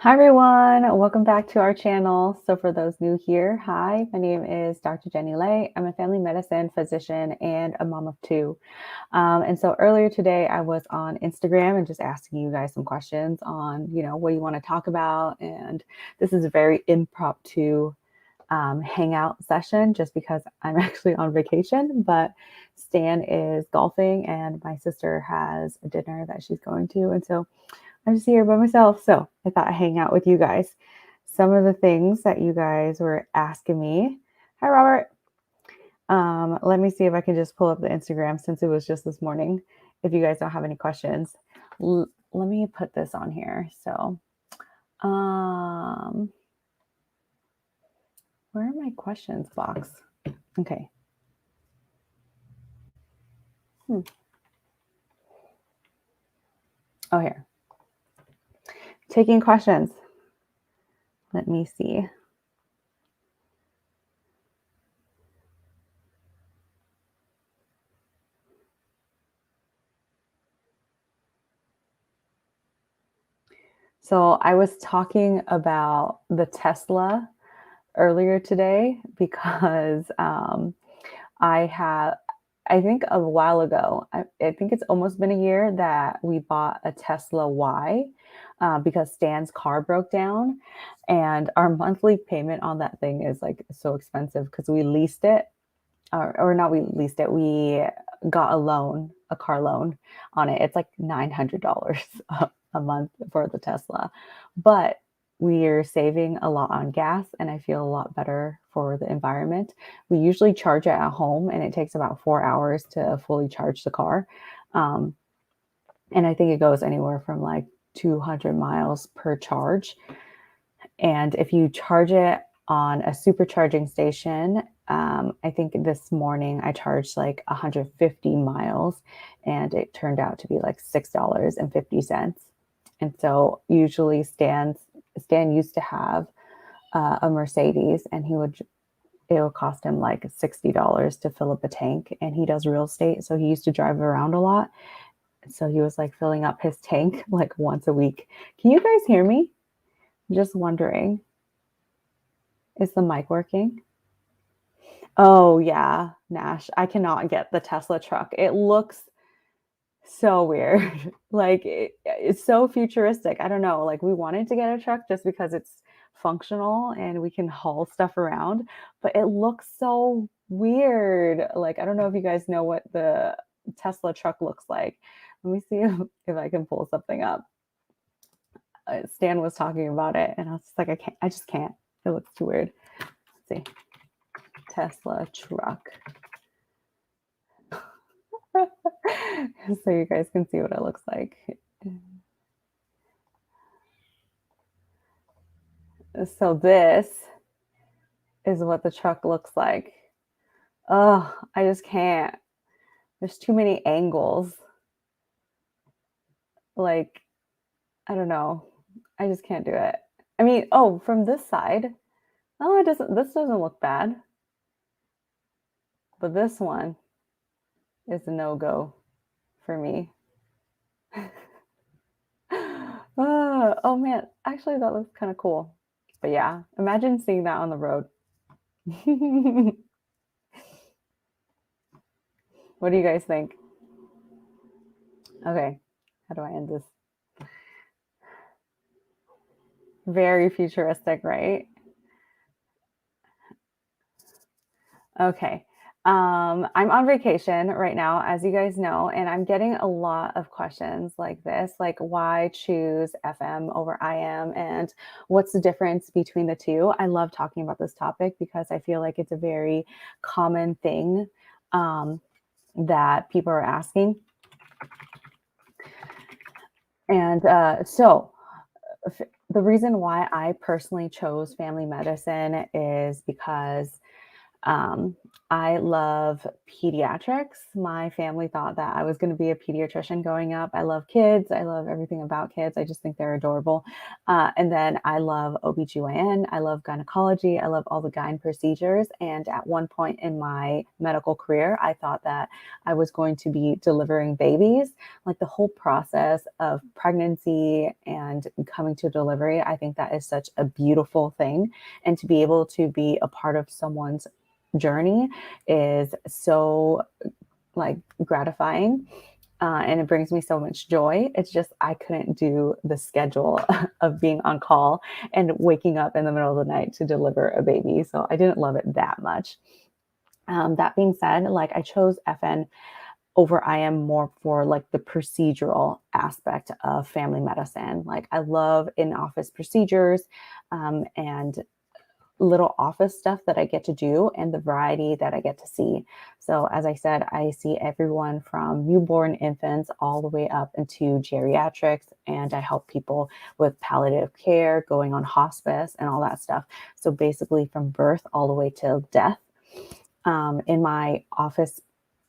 Hi everyone, welcome back to our channel. So for those new here, hi, my name is Dr. Jenny Lay. I'm a family medicine physician and a mom of two. And so earlier today, I was on Instagram and just asking you guys some questions on, what you want to talk about. And this is a very impromptu hangout session just because I'm actually on vacation, but Stan is golfing and my sister has a dinner that she's going to. And so I'm just here by myself. So I thought I'd hang out with you guys. Some of the things that you guys were asking me. Hi, Robert. Let me see if I can just pull up the Instagram since it was just this morning. If you guys don't have any questions, let me put this on here. So, where are my questions box? Okay. Oh, here. Taking questions. Let me see. So I was talking about the Tesla earlier today because I think a while ago, I think it's almost been a year that we bought a Tesla Y because Stan's car broke down. And our monthly payment on that thing is like so expensive because we leased it, or not we leased it, we got a car loan on it. It's like $900 a month for the Tesla. But we're saving a lot on gas and I feel a lot better for the environment. We usually charge it at home and it takes about 4 hours to fully charge the car. And I think it goes anywhere from like 200 miles per charge. And if you charge it on a supercharging station, I think this morning I charged like 150 miles and it turned out to be like $6.50. And so usually Stan used to have a Mercedes and it would cost him like $60 to fill up a tank, and he does real estate. So he used to drive around a lot. So he was like filling up his tank like once a week. Can you guys hear me? I'm just wondering, is the mic working? Oh yeah, Nash, I cannot get the Tesla truck. It looks so weird. Like it's so futuristic. I don't know. Like we wanted to get a truck just because it's functional and we can haul stuff around, but it looks so weird. Like I don't know if you guys know what the Tesla truck looks like. Let me see if I can pull something up. Stan was talking about it and I was just like, I just can't. It looks too weird. Let's see. Tesla truck. So you guys can see what it looks like. So this is what the truck looks like. Oh, I just can't. There's too many angles. Like, I don't know. I just can't do it. I mean, oh, from this side, oh, this doesn't look bad. But this one is a no-go for me. Oh man, actually that looks kind of cool. But yeah, imagine seeing that on the road. What do you guys think? Okay, how do I end this? Very futuristic, right? Okay. I'm on vacation right now, as you guys know, and I'm getting a lot of questions like this, like why choose FM over IM and what's the difference between the two? I love talking about this topic because I feel like it's a very common thing that people are asking. And so the reason why I personally chose family medicine is because Um, I love pediatrics. My family thought that I was going to be a pediatrician growing up. I love kids. I love everything about kids. I just think they're adorable. And then I love OBGYN. I love gynecology. I love all the gyne procedures. And at one point in my medical career, I thought that I was going to be delivering babies. Like the whole process of pregnancy and coming to delivery, I think that is such a beautiful thing. And to be able to be a part of someone's journey is so like gratifying, and it brings me so much joy. It's just I couldn't do the schedule of being on call and waking up in the middle of the night to deliver a baby, so I didn't love it that much. That being said, like I chose FN over IM more for like the procedural aspect of family medicine. Like I love in-office procedures, and little office stuff that I get to do and the variety that I get to see. So, as I said, I see everyone from newborn infants all the way up into geriatrics, and I help people with palliative care, going on hospice, and all that stuff. So, basically, from birth all the way till death. In my office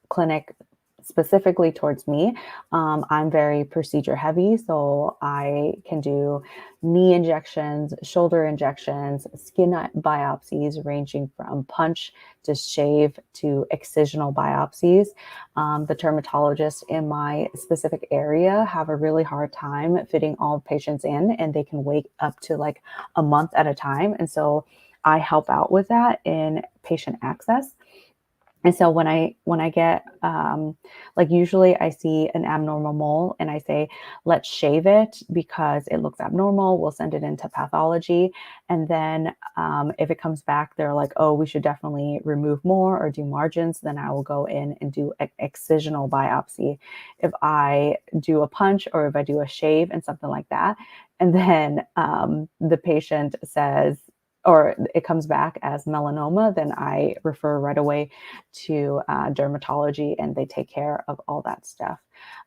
clinic, specifically towards me, I'm very procedure heavy. So I can do knee injections, shoulder injections, skin biopsies, ranging from punch to shave to excisional biopsies. The dermatologists in my specific area have a really hard time fitting all patients in, and they can wait up to like a month at a time. And so I help out with that in patient access. And so when I get like usually I see an abnormal mole and I say, let's shave it because it looks abnormal. We'll send it into pathology. And then if it comes back, they're like, oh, we should definitely remove more or do margins. Then I will go in and do an excisional biopsy. If I do a punch or if I do a shave and something like that. And then the patient says, or it comes back as melanoma, then I refer right away to dermatology and they take care of all that stuff.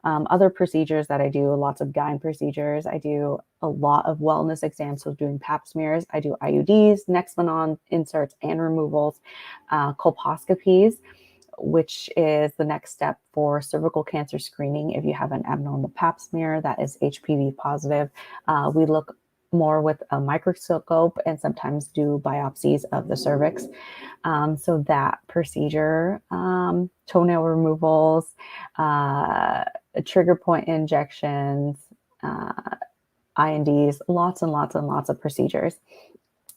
Other procedures that I do, lots of gyne procedures. I do a lot of wellness exams, so doing pap smears. I do IUDs, Nexplanon inserts and removals, colposcopies, which is the next step for cervical cancer screening. If you have an abnormal pap smear that is HPV positive, we look more with a microscope and sometimes do biopsies of the cervix. So that procedure, toenail removals, trigger point injections, INDs, lots and lots and lots of procedures.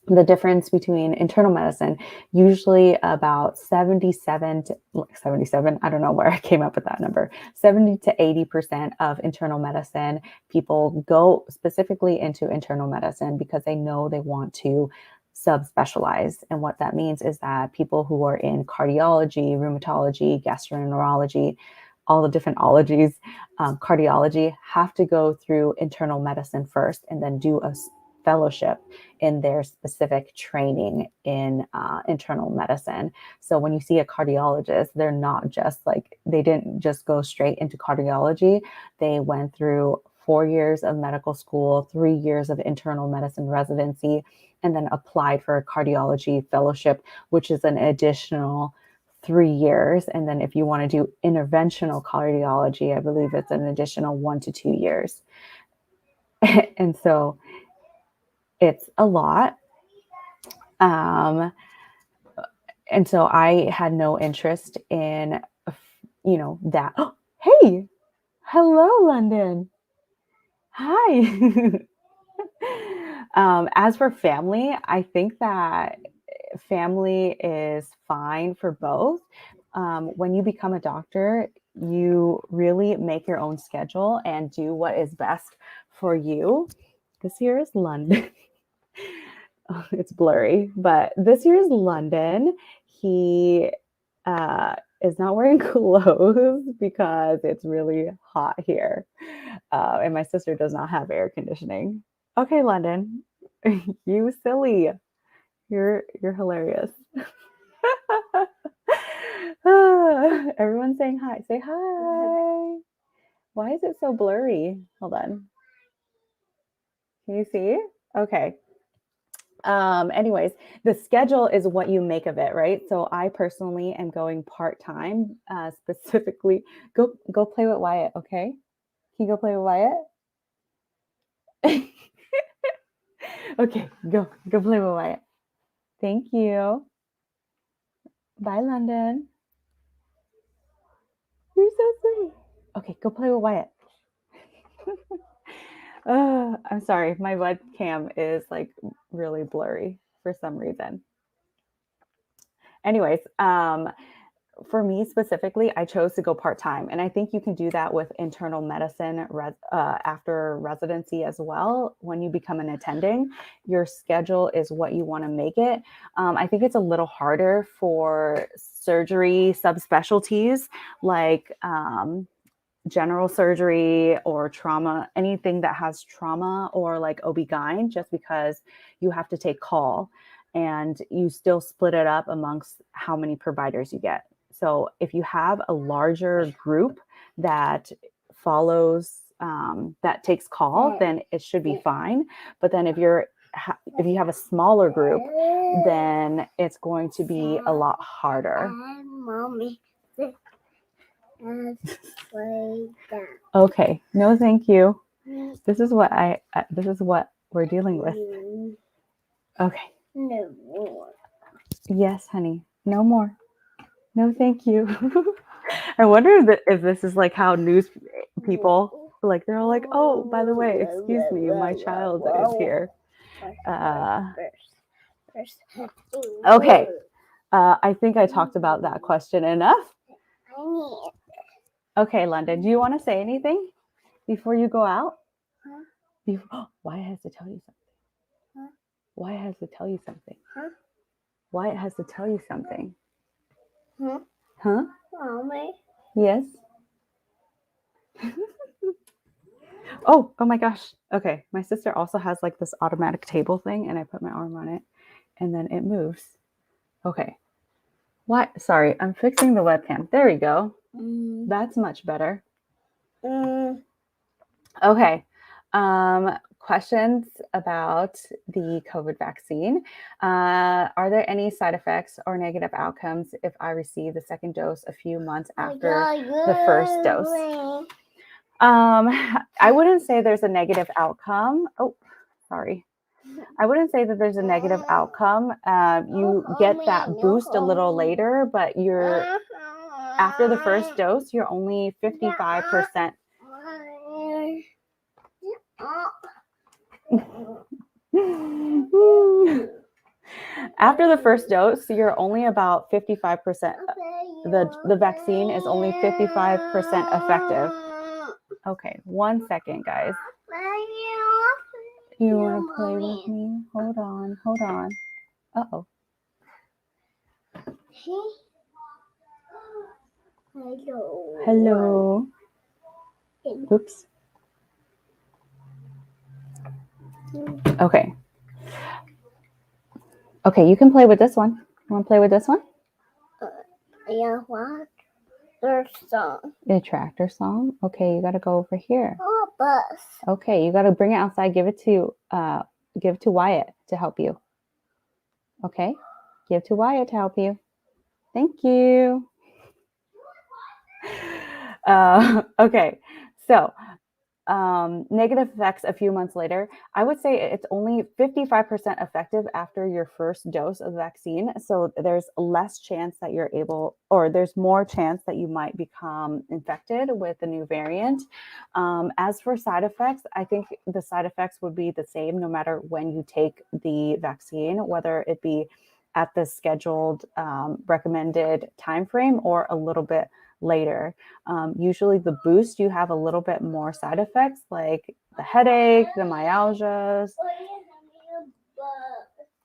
The difference between internal medicine, usually about 77 to 77, I don't know where I came up with that number, 70 to 80% of internal medicine people go specifically into internal medicine because they know they want to subspecialize. And what that means is that people who are in cardiology, rheumatology, gastroenterology, all the different ologies, cardiology, have to go through internal medicine first and then do a fellowship in their specific training in internal medicine. So when you see a cardiologist, they're not just like, they didn't just go straight into cardiology. They went through 4 years of medical school, 3 years of internal medicine residency, and then applied for a cardiology fellowship, which is an additional 3 years. And then if you want to do interventional cardiology, I believe it's an additional 1 to 2 years. And so it's a lot. And so I had no interest in, that. Oh, hey, hello, London. Hi. As for family, I think that family is fine for both. When you become a doctor, you really make your own schedule and do what is best for you. This here is London. It's blurry, but this year's London. He is not wearing clothes because it's really hot here, and my sister does not have air conditioning. Okay, London, you silly. You're hilarious. Everyone's saying hi. Say hi. Why is it so blurry? Hold on. Can you see? Okay. Anyways, the schedule is what you make of it, right? So I personally am going part-time, specifically. Go play with Wyatt, okay? Can you go play with Wyatt? Okay, go play with Wyatt. Thank you. Bye, London. You're so silly. Okay, go play with Wyatt. I'm sorry, my webcam is like really blurry for some reason. Anyways, for me specifically, I chose to go part time, and I think you can do that with internal medicine after residency as well. When you become an attending, your schedule is what you want to make it. I think it's a little harder for surgery subspecialties like general surgery or trauma, anything that has trauma or like OB-GYN, just because you have to take call and you still split it up amongst how many providers you get. So if you have a larger group that follows, that takes call, then it should be fine. But then if you have a smaller group, then it's going to be a lot harder. Mommy. Okay. No, thank you. This is what we're dealing with. Okay. No more. Yes, honey. No more. No, thank you. I wonder if this is like how news people, like, they're all like, oh, by the way, excuse me, my child is here. Okay. I think I talked about that question enough. Okay, London, do you want to say anything before you go out? Wyatt has to tell you something. Wyatt has to tell you something. Wyatt has to tell you something. Huh? Mommy. Yes. Oh my gosh. Okay. My sister also has like this automatic table thing, and I put my arm on it and then it moves. Okay. What? Sorry, I'm fixing the webcam. There we go. That's much better. Okay. Questions about the COVID vaccine. Are there any side effects or negative outcomes if I receive the second dose a few months after the first dose? I wouldn't say there's a negative outcome. Oh, sorry. I wouldn't say that there's a negative outcome. You get that boost a little later, but after the first dose, you're only 55%. After the first dose, you're only about 55%. The vaccine is only 55% effective. Okay, 1 second, guys. You want to play with me? Hold on. Uh-oh. Hello. Oops. Okay. Okay, you can play with this one. You want to play with this one? Yeah, what? Song. The tractor song? Okay, you got to go over here. Oh, a bus. Okay, you got to bring it outside. Give it to Wyatt to help you. Okay, give to Wyatt to help you. Thank you. Okay, so negative effects a few months later. I would say it's only 55% effective after your first dose of the vaccine. So there's less chance that there's more chance that you might become infected with the new variant. As for side effects, I think the side effects would be the same no matter when you take the vaccine, whether it be at the scheduled recommended time frame or a little bit later. Usually the boost, you have a little bit more side effects like the headache, the myalgias.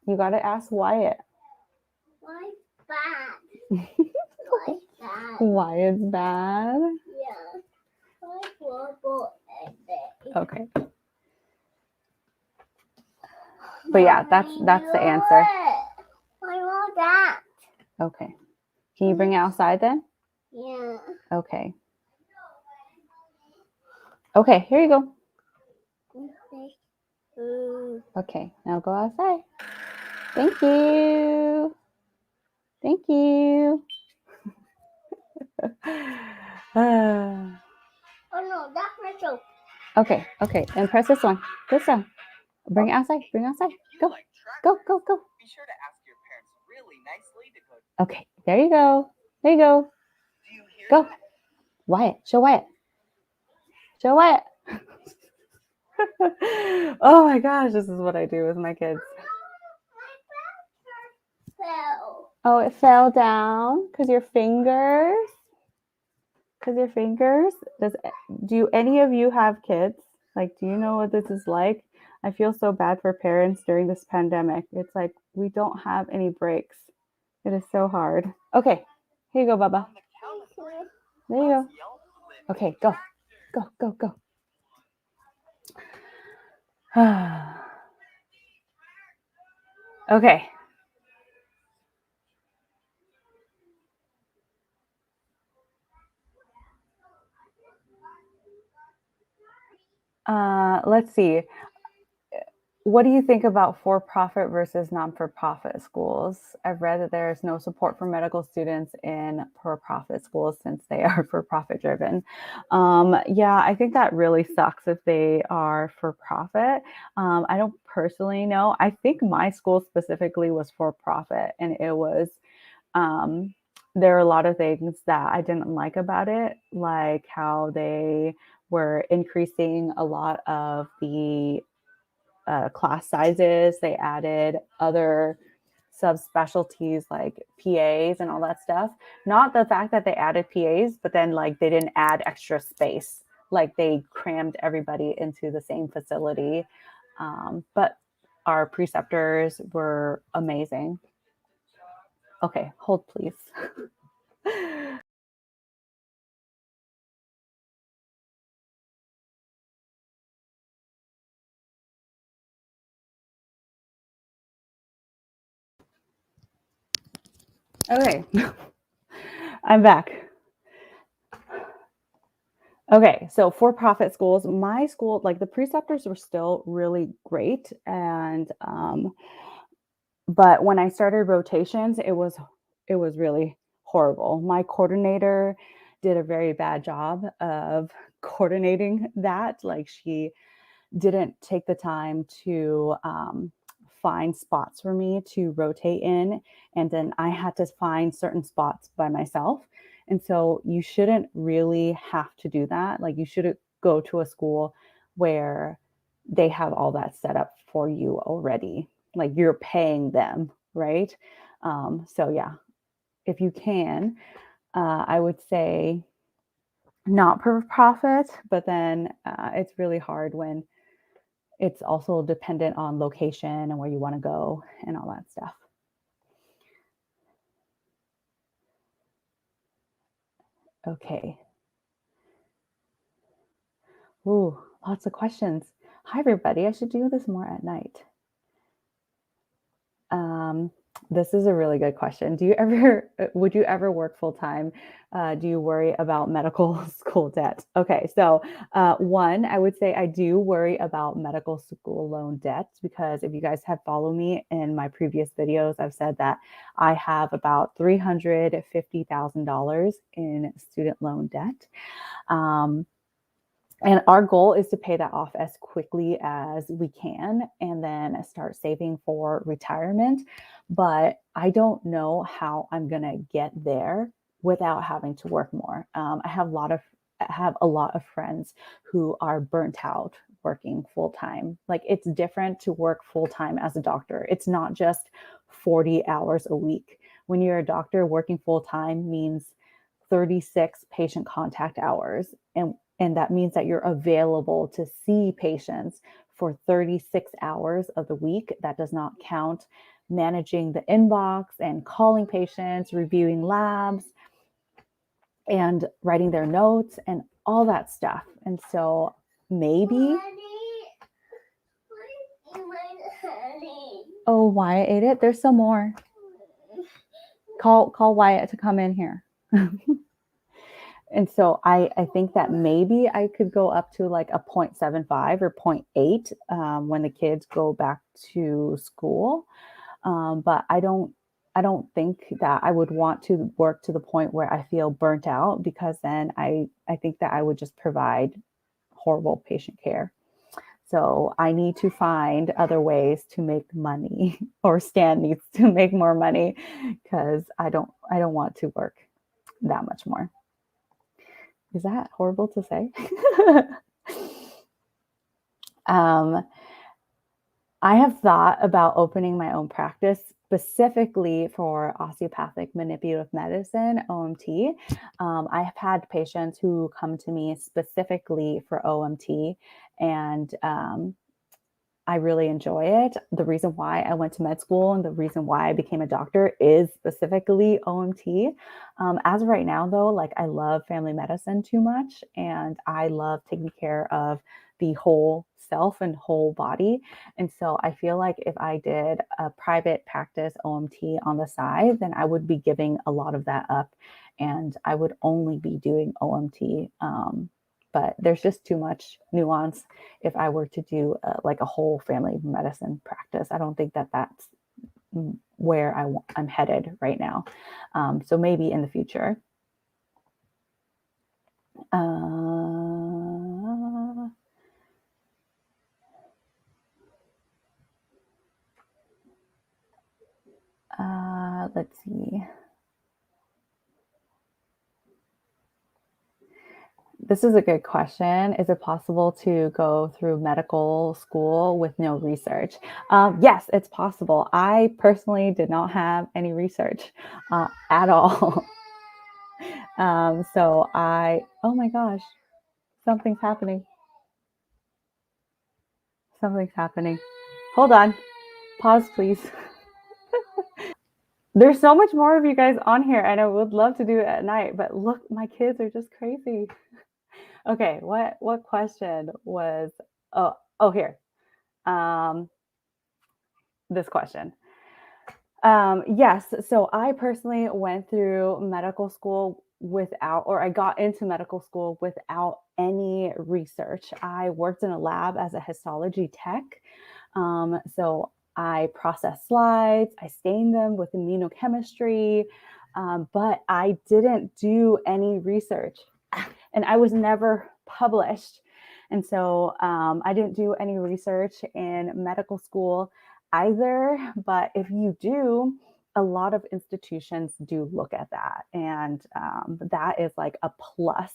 You got to ask Wyatt. Why bad? Why bad? Why it's bad? Yeah. Okay. But yeah, that's the answer. I want that. Okay. Can you bring it outside then? Yeah. Okay. Okay, here you go. Okay, now go outside. Thank you. Thank you. Oh no, that's my soap. Okay. And press this one. This one. Bring it outside. Bring it outside. Go. Go. Be sure to ask your parents really nicely to go. Okay. There you go. Do you hear Go. that? Wyatt. Show Wyatt. Oh my gosh, this is what I do with my kids. Fell. Oh, it fell down because your fingers. Do any of you have kids? Like, do you know what this is like? I feel so bad for parents during this pandemic. It's like we don't have any breaks. It is so hard. Okay, here you go, Bubba. On the count of three, There you go. let's yell flip. Okay, go. Okay. Let's see. What do you think about for-profit versus non-for-profit schools? I've read that there is no support for medical students in for-profit schools since they are for-profit driven. Yeah, I think that really sucks if they are for-profit. I don't personally know. I think my school specifically was for-profit, and it was there are a lot of things that I didn't like about it, like how they were increasing a lot of the class sizes. They added other subspecialties like PAs and all that stuff. Not the fact that they added PAs, but then like they didn't add extra space. Like they crammed everybody into the same facility. But our preceptors were amazing. Okay, hold please. Okay, I'm back. Okay, so for-profit schools, my school, like the preceptors were still really great, and but when I started rotations, it was really horrible. My coordinator did a very bad job of coordinating that. Like she didn't take the time to find spots for me to rotate in. And then I had to find certain spots by myself. And so you shouldn't really have to do that. Like you should go to a school where they have all that set up for you already. Like you're paying them, right? So yeah, if you can, I would say not for profit, but then it's really hard when it's also dependent on location and where you want to go and all that stuff. Okay. Ooh, lots of questions. Hi, everybody. I should do this more at night. Um, this is a really good question. Would you ever work full time? Do you worry about medical school debt? Okay, so one, I would say I do worry about medical school loan debt because if you guys have followed me in my previous videos, I've said that I have about $350,000 in student loan debt. Um, and our goal is to pay that off as quickly as we can and then start saving for retirement. But I don't know how I'm going to get there without having to work more. I have a lot of friends who are burnt out working full time. Like it's different to work full time as a doctor. It's not just 40 hours a week. When you're a doctor, working full time means 36 patient contact hours. And that means that you're available to see patients for 36 hours of the week. That does not count managing the inbox and calling patients, reviewing labs, and writing their notes and all that stuff. And so maybe. Oh, Wyatt ate it. There's some more. Call Wyatt to come in here. And so I think that maybe I could go up to like a 0.75 or 0.8 when the kids go back to school. But I don't think that I would want to work to the point where I feel burnt out, because then I think that I would just provide horrible patient care. So I need to find other ways to make money, or Stan needs to make more money, because I don't want to work that much more. Is that horrible to say? um, I have thought about opening my own practice specifically for osteopathic manipulative medicine, OMT. I have had patients who come to me specifically for OMT, and I really enjoy it. The reason why I went to med school and the reason why I became a doctor is specifically OMT. As of right now, though, like, I love family medicine too much, and I love taking care of the whole self and whole body. And so I feel like if I did a private practice OMT on the side, then I would be giving a lot of that up, and I would only be doing OMT. But there's just too much nuance if I were to do like a whole family medicine practice. I don't think that that's where I'm headed right now. So maybe in the future. Let's see. This is a good question. Is it possible to go through medical school with no research? Yes, it's possible. I personally did not have any research at all. Oh my gosh, something's happening. Something's happening. Hold on. Pause, please. There's so much more of you guys on here, and I would love to do it at night, but look, my kids are just crazy. Okay, what question was here. Um this question. Yes, so I personally went through medical school without, or I got into medical school without any research. I worked in a lab as a histology tech. So I processed slides, I stained them with immunochemistry, but I didn't do any research, and I was never published. And so I didn't do any research in medical school either. But if you do, a lot of institutions do look at that. And that is like a plus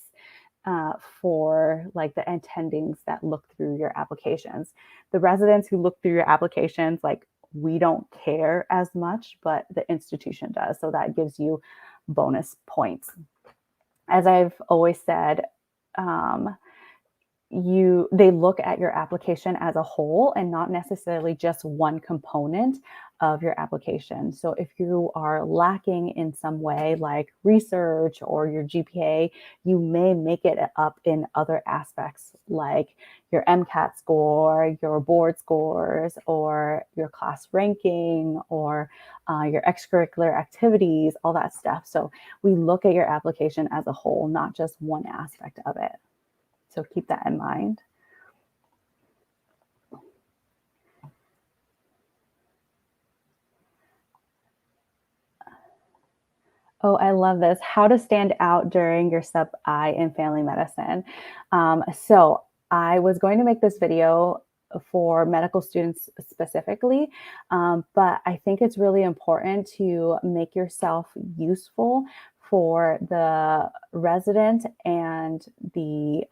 for like the attendings that look through your applications. The residents who look through your applications, like, we don't care as much, but the institution does. So that gives you bonus points. As I've always said, they look at your application as a whole and not necessarily just one component of your application. So if you are lacking in some way, like research or your GPA, you may make it up in other aspects, like your MCAT score, your board scores, or your class ranking, or your extracurricular activities, all that stuff. So we look at your application as a whole, not just one aspect of it. So keep that in mind. Oh, I love this. How to stand out during your sub-I in family medicine. So I was going to make this video for medical students specifically, but I think it's really important to make yourself useful for the resident and the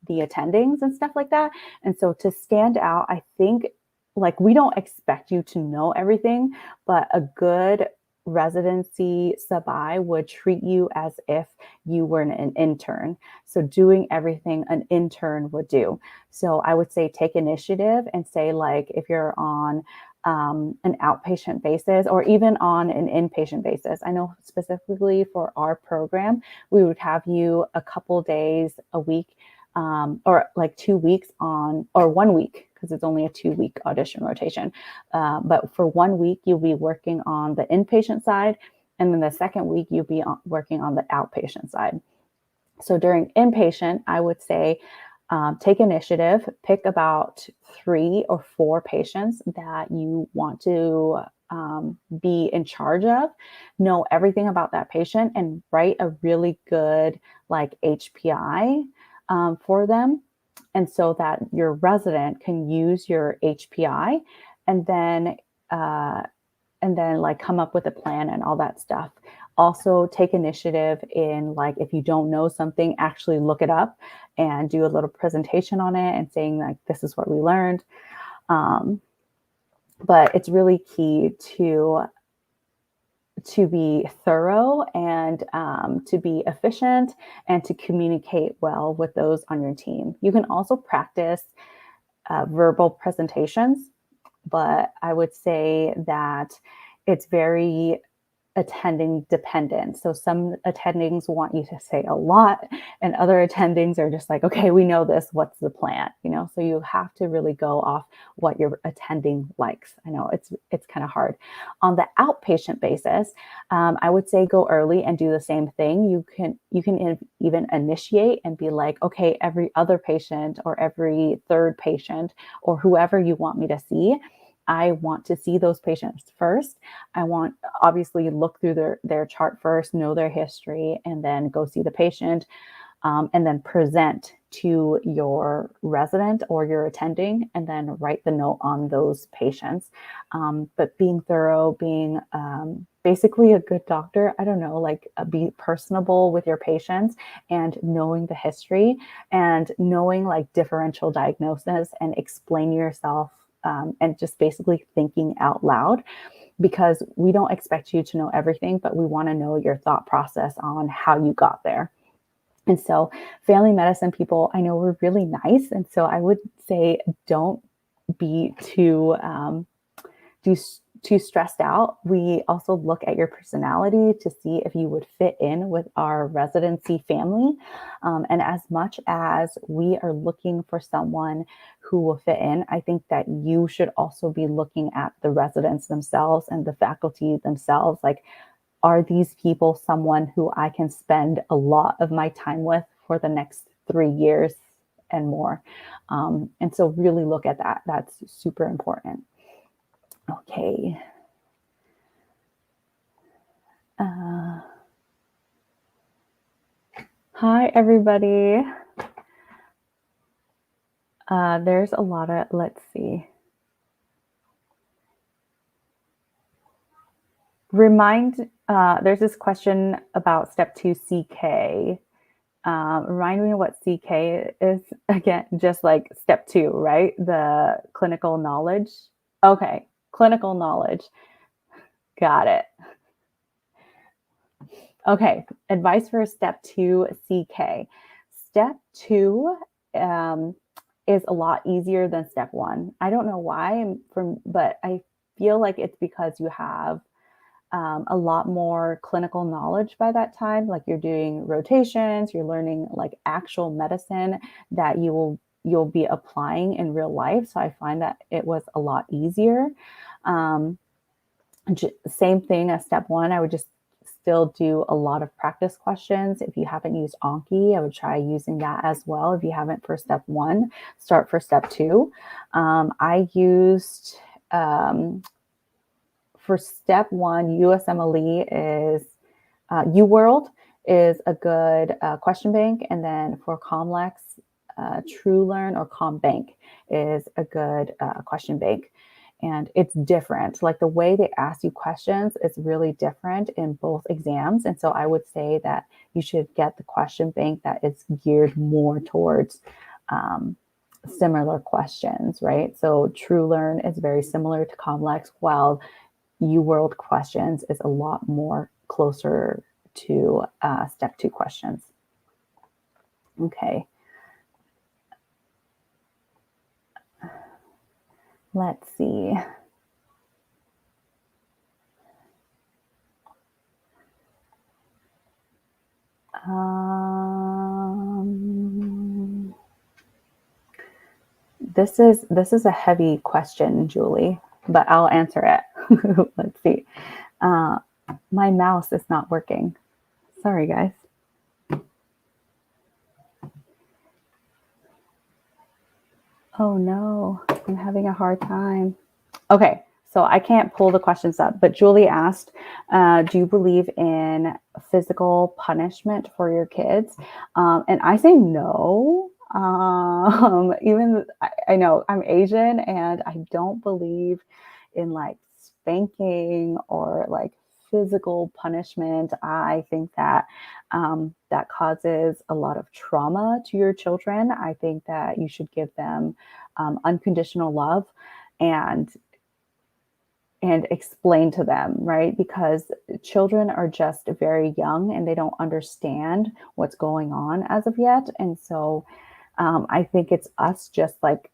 attendings and stuff like that. And so to stand out, I think, like, we don't expect you to know everything, but a good residency sub-I would treat you as if you were an intern. So doing everything an intern would do. So I would say take initiative and say, like, if you're on an outpatient basis or even on an inpatient basis. I know specifically for our program, we would have you a couple days a week, or like 2 weeks on, or 1 week, because it's only a 2-week audition rotation. But for 1 week, you'll be working on the inpatient side. And then the second week, you'll be working on the outpatient side. So during inpatient, I would say Take initiative, pick about 3 or 4 patients that you want to be in charge of, know everything about that patient, and write a really good like HPI for them. And so that your resident can use your HPI and then uh, like come up with a plan and all that stuff. Also take initiative in like, if you don't know something, actually look it up and do a little presentation on it and saying like, this is what we learned. But it's really key to be thorough and to be efficient and to communicate well with those on your team. You can also practice verbal presentations, but I would say that it's very attending dependent. So some attendings want you to say a lot, and other attendings are just like, okay, we know this, what's the plan? So you have to really go off what your attending likes. I know it's kind of hard. On the outpatient basis, I would say go early and do the same thing. You can even initiate and be like, okay, every other patient or every third patient or whoever you want me to see, I want to see those patients first. I want obviously look through their chart first, know their history, and then go see the patient, and then present to your resident or your attending, and then write the note on those patients. But being thorough, being basically a good doctor, I don't know, like be personable with your patients and knowing the history and knowing like differential diagnosis and explain yourself. And just basically thinking out loud, because we don't expect you to know everything, but we want to know your thought process on how you got there. And so family medicine people, I know, we're really nice. And so I would say don't be too stressed out. We also look at your personality to see if you would fit in with our residency family. And as much as we are looking for someone who will fit in, I think that you should also be looking at the residents themselves and the faculty themselves. Like, are these people someone who I can spend a lot of my time with for the next 3 years and more? And so really look at that. That's super important. Okay. Hi, everybody. There's a lot of, let's see. There's this question about step 2 CK. Remind me what CK is again, just like step 2, right? The clinical knowledge. Okay, clinical knowledge. Got it. Okay, advice for step 2 CK. Step 2 is a lot easier than step 1. I don't know why, but I feel like it's because you have a lot more clinical knowledge by that time. Like you're doing rotations, you're learning like actual medicine that you'll be applying in real life. So I find that it was a lot easier. Same thing as step 1. I would just still do a lot of practice questions. If you haven't used Anki, I would try using that as well. If you haven't for step 1, start for step 2. I used for step 1, USMLE is UWorld is a good question bank. And then for Comlex, TrueLearn or ComBank is a good question bank. And it's different. Like the way they ask you questions is really different in both exams. And so I would say that you should get the question bank that is geared more towards similar questions, right? So TrueLearn is very similar to Comlex, while UWorld questions is a lot more closer to step 2 questions. Okay. Let's see. This is a heavy question, Julie, but I'll answer it. Let's see. My mouse is not working. Sorry, guys. Oh no, I'm having a hard time. Okay, so I can't pull the questions up, but Julie asked, do you believe in physical punishment for your kids? And I say no. Even I know I'm Asian and I don't believe in like spanking or like physical punishment. I think that that causes a lot of trauma to your children. I think that you should give them unconditional love and explain to them, right? Because children are just very young and they don't understand what's going on as of yet. And so I think it's us just like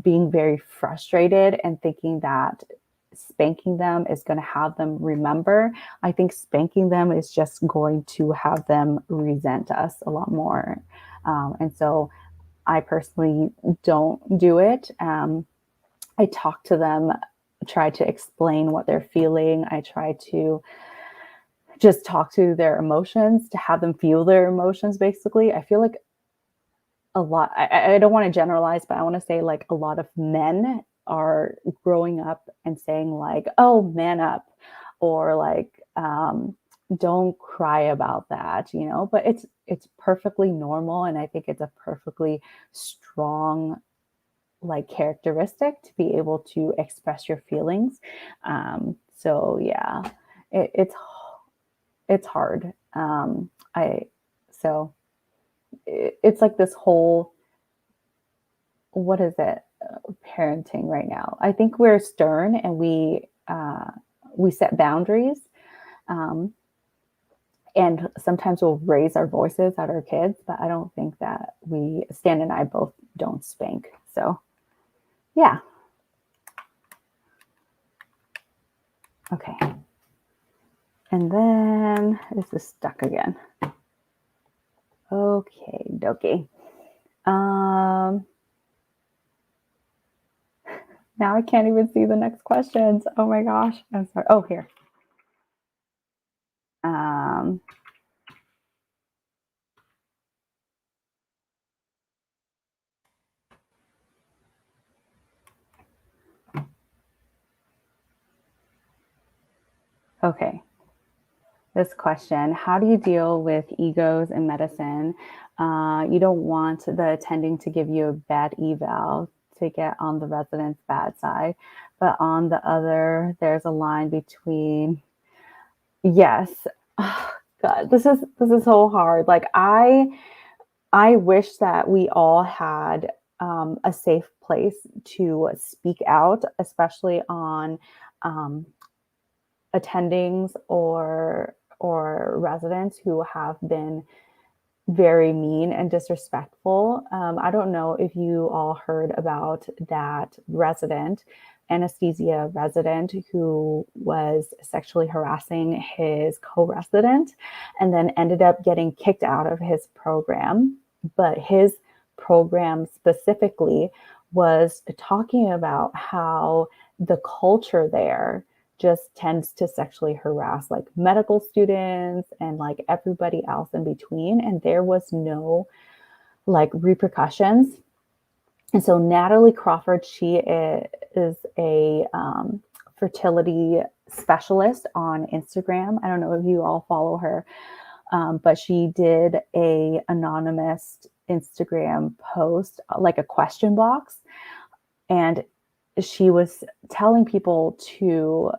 being very frustrated and thinking that spanking them is going to have them remember. I think spanking them is just going to have them resent us a lot more. And so I personally don't do it. I talk to them, try to explain what they're feeling. I try to just talk to their emotions, to have them feel their emotions, basically. I feel like a lot, I don't want to generalize, but I want to say like a lot of men are growing up and saying like, oh, man up, or like, don't cry about that, you know, but it's perfectly normal. And I think it's a perfectly strong like characteristic to be able to express your feelings. So yeah, it's hard. I so it's like this whole, what is it, parenting right now. I think we're stern and we set boundaries, um, and sometimes we'll raise our voices at our kids, but I don't think that Stan and I both don't spank. So yeah. Okay. And then this is stuck again. Okay, dokie. Now I can't even see the next questions. Oh my gosh. I'm sorry. Oh, here. Um, okay. This question, how do you deal with egos in medicine? You don't want the attending to give you a bad eval to get on the resident's bad side. But on the other, there's a line between, yes. Oh, God, this is so hard. Like I wish that we all had a safe place to speak out, especially on um, attendings or residents who have been very mean and disrespectful. I don't know if you all heard about that resident, anesthesia resident, who was sexually harassing his co-resident and then ended up getting kicked out of his program. But his program specifically was talking about how the culture there just tends to sexually harass like medical students and like everybody else in between. And there was no like repercussions. And so Natalie Crawford, she is a fertility specialist on Instagram. I don't know if you all follow her, but she did a anonymous Instagram post, like a question box, and she was telling people to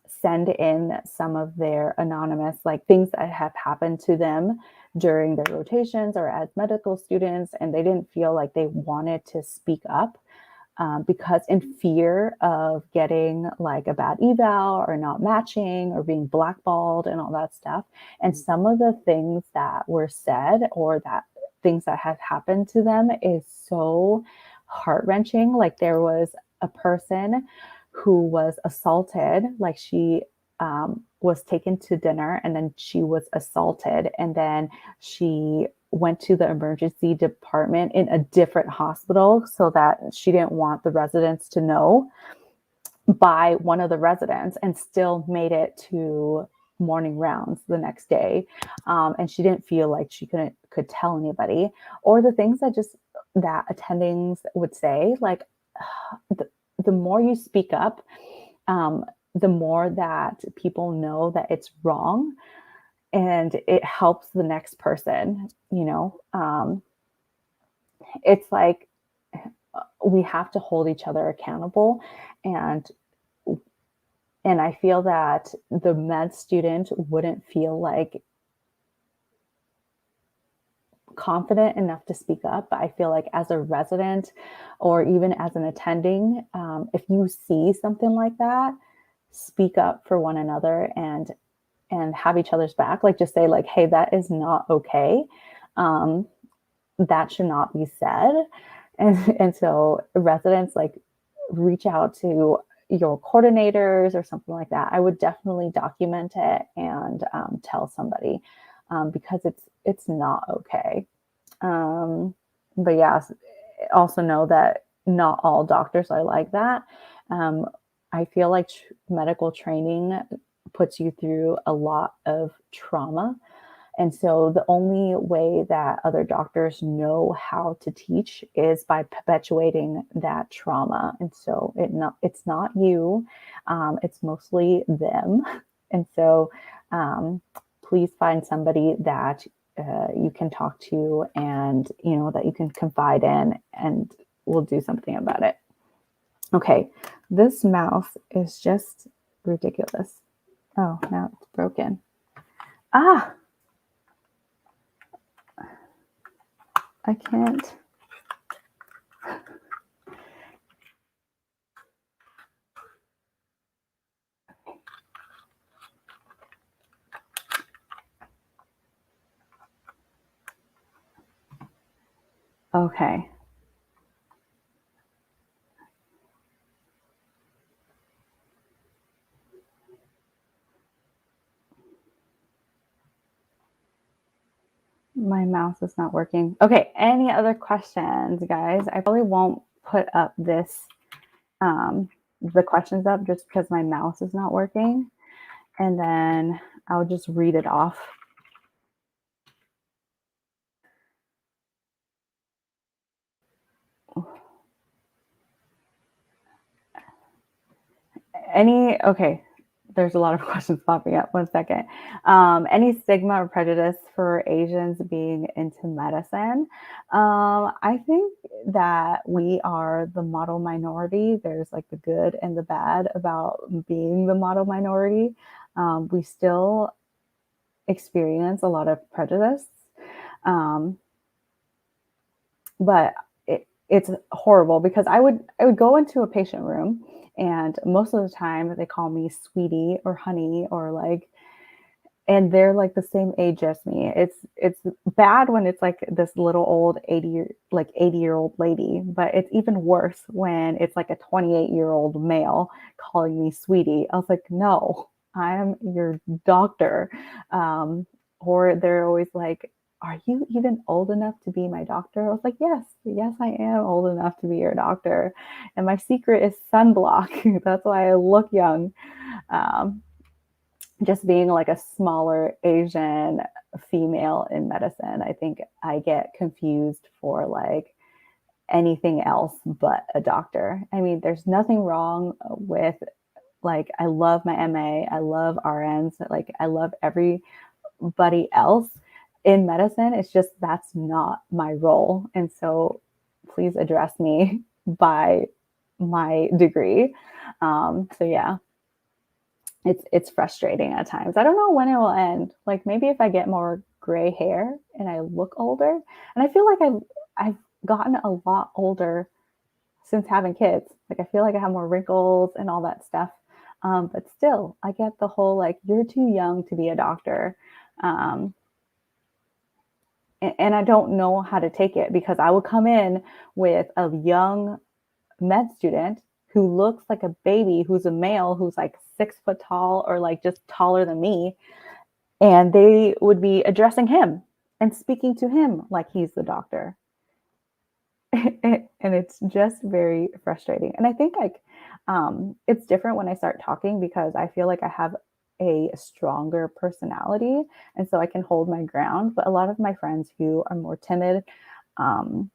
send in some of their anonymous, like things that have happened to them during their rotations or as medical students, and they didn't feel like they wanted to speak up because in fear of getting like a bad eval or not matching or being blackballed and all that stuff. And some of the things that were said or that things that have happened to them is so heart-wrenching. Like there was a person who was assaulted, like she was taken to dinner and then she was assaulted, and then she went to the emergency department in a different hospital so that she didn't want the residents to know, by one of the residents, and still made it to morning rounds the next day. And she didn't feel like she could tell anybody, or the things that just that attendings would say, like, the more you speak up, um, the more that people know that it's wrong, and it helps the next person, you know? It's like we have to hold each other accountable, and I feel that the med student wouldn't feel like confident enough to speak up. But I feel like as a resident or even as an attending, if you see something like that, speak up for one another and have each other's back. Like just say like, hey, that is not okay. Um, that should not be said. And so residents like reach out to your coordinators or something like that. I would definitely document it and tell somebody because it's not okay. Um, but yeah, also know that not all doctors are like that. Um, I feel like medical training puts you through a lot of trauma, and so the only way that other doctors know how to teach is by perpetuating that trauma. And so it's not you, it's mostly them. And so please find somebody that you can talk to and you know that you can confide in, and we'll do something about it. Okay, this mouse is just ridiculous. Oh, now it's broken. Ah, I can't. Okay. My mouse is not working. Okay, any other questions, guys? I probably won't put up this the questions up just because my mouse is not working. And then I'll just read it off. Okay, there's a lot of questions popping up. One second. Any stigma or prejudice for Asians being into medicine? I think that we are the model minority. There's like the good and the bad about being the model minority. We still experience a lot of prejudice, um, but it's horrible because I would go into a patient room, and most of the time they call me sweetie or honey or like, and they're like the same age as me. It's bad when it's like this little old 80-year-old lady, but it's even worse when it's like a 28-year-old male calling me sweetie. I was like, no, I am your doctor. Or they're always like, are you even old enough to be my doctor? I was like, yes, I am old enough to be your doctor. And my secret is sunblock. That's why I look young. Um, just being like a smaller Asian female in medicine, I think I get confused for like anything else but a doctor. I mean, there's nothing wrong with like, I love my MA, I love RNs, like, I love everybody else in medicine. It's just that's not my role. And so please address me by my degree. So yeah, it's frustrating at times. I don't know when it will end. Like maybe if I get more gray hair and I look older. And I feel like I've gotten a lot older since having kids. Like I feel like I have more wrinkles and all that stuff. But still, I get the whole like you're too young to be a doctor. Um, and I don't know how to take it because I would come in with a young med student who looks like a baby, who's a male, who's like 6 foot tall or like just taller than me. And they would be addressing him and speaking to him like he's the doctor. And it's just very frustrating. And I think like it's different when I start talking because I feel like I have a stronger personality and so I can hold my ground. But a lot of my friends who are more timid, um,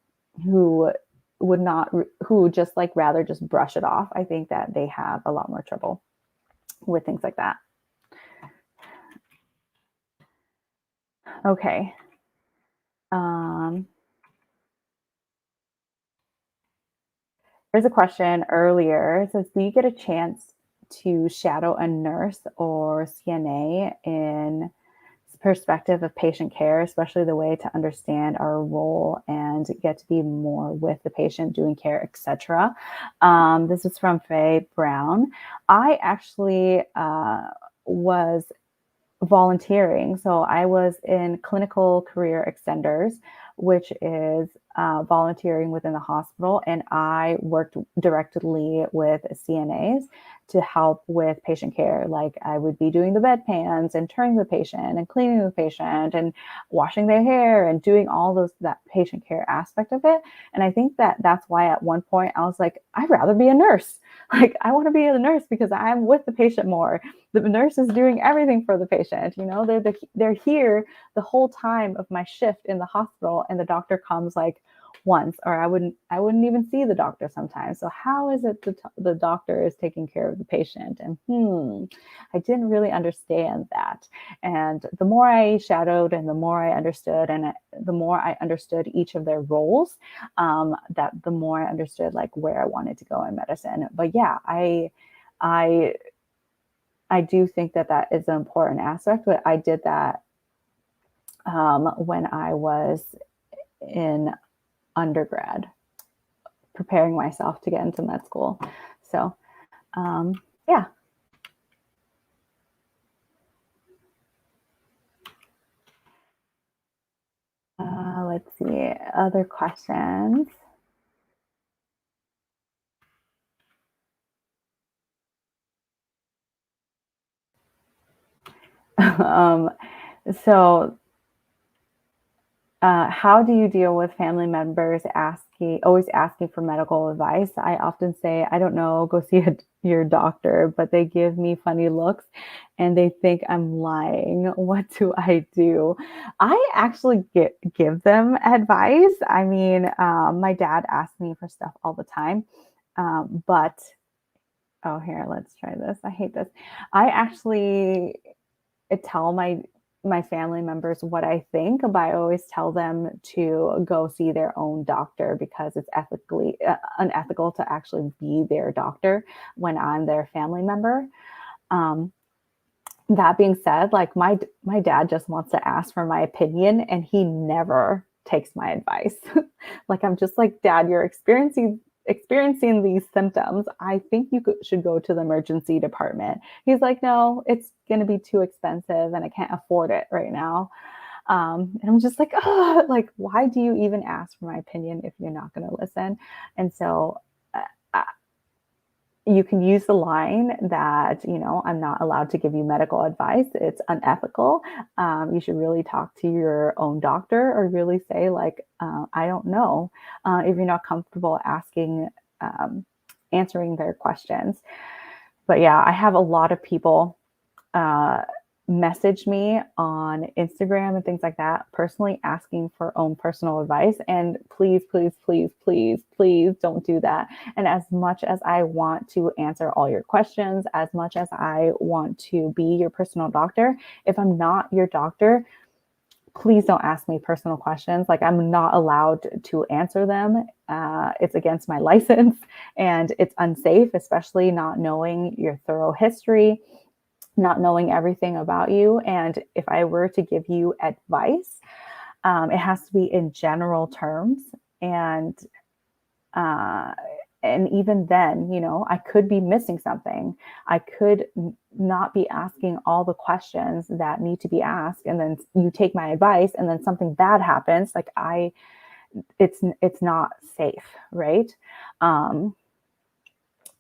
who would not, who just like rather just brush it off, I think that they have a lot more trouble with things like that. Okay. Um, there's a question earlier. It says, do you get a chance to shadow a nurse or CNA in perspective of patient care, especially the way to understand our role and get to be more with the patient, doing care, etc. This is from Faye Brown. I actually was volunteering. So I was in clinical career extenders, which is volunteering within the hospital. And I worked directly with CNAs to help with patient care. Like I would be doing the bedpans and turning the patient and cleaning the patient and washing their hair and doing all those, that patient care aspect of it. And I think that that's why at one point I was like, I'd rather be a nurse. Like I want to be a nurse because I'm with the patient more. The nurse is doing everything for the patient. You know, they're here the whole time of my shift in the hospital, and the doctor comes like once, or I wouldn't even see the doctor sometimes. So how is it the doctor is taking care of the patient? And I didn't really understand that. And the more I shadowed, and the more I understood, and the more I understood each of their roles, that the more I understood like where I wanted to go in medicine. But yeah, I do think that that is an important aspect, but I did that when I was in undergrad, preparing myself to get into med school. So, yeah. Let's see, other questions. So how do you deal with family members always asking for medical advice? I often say, I don't know, go see your doctor, but they give me funny looks and they think I'm lying. What do I do? I actually give them advice. I mean, my dad asks me for stuff all the time, but oh, here, let's try this. I hate this. I actually tell my family members what I think, but I always tell them to go see their own doctor because it's ethically unethical to actually be their doctor when I'm their family member. Um, that being said, like my dad just wants to ask for my opinion, and he never takes my advice. Like I'm just like, Dad, you're experiencing these symptoms. I think you should go to the emergency department. He's like, no, it's going to be too expensive and I can't afford it right now. And I'm just like, oh, like, why do you even ask for my opinion if you're not going to listen? And so uh, you can use the line that, you know, I'm not allowed to give you medical advice. It's unethical. You should really talk to your own doctor, or really say like, I don't know, if you're not comfortable asking, answering their questions. But yeah, I have a lot of people message me on Instagram and things like that, personally asking for own personal advice. And please, please, please, please, please don't do that. And as much as I want to answer all your questions, as much as I want to be your personal doctor, if I'm not your doctor, please don't ask me personal questions. Like I'm not allowed to answer them. It's against my license and it's unsafe, especially not knowing your thorough history, not knowing everything about you. And if I were to give you advice, it has to be in general terms. Uh, and even then, you know, I could be missing something. I could not be asking all the questions that need to be asked. And then you take my advice and then something bad happens. Like it's not safe. Right. Um,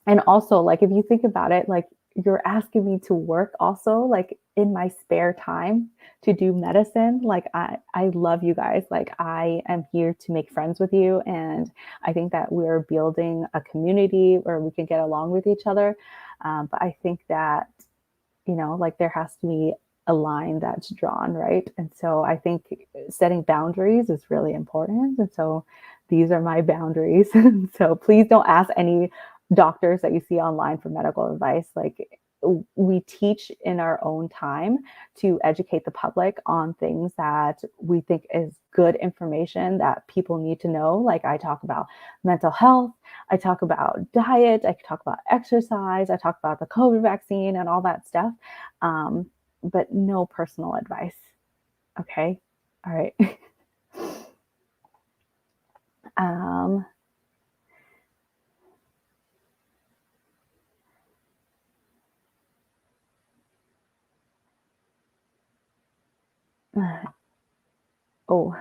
and also, like, if you think about it, like, you're asking me to work also, like, in my spare time to do medicine. Like, I love you guys. Like, I am here to make friends with you. And I think that we're building a community where we can get along with each other. But I think that, you know, like, there has to be a line that's drawn, right? And so I think setting boundaries is really important. And so these are my boundaries. So please don't ask any doctors that you see online for medical advice. Like, we teach in our own time to educate the public on things that we think is good information that people need to know. Like, I talk about mental health, I talk about diet, I talk about exercise, I talk about the COVID vaccine and all that stuff, but no personal advice. Okay. All right. um, oh,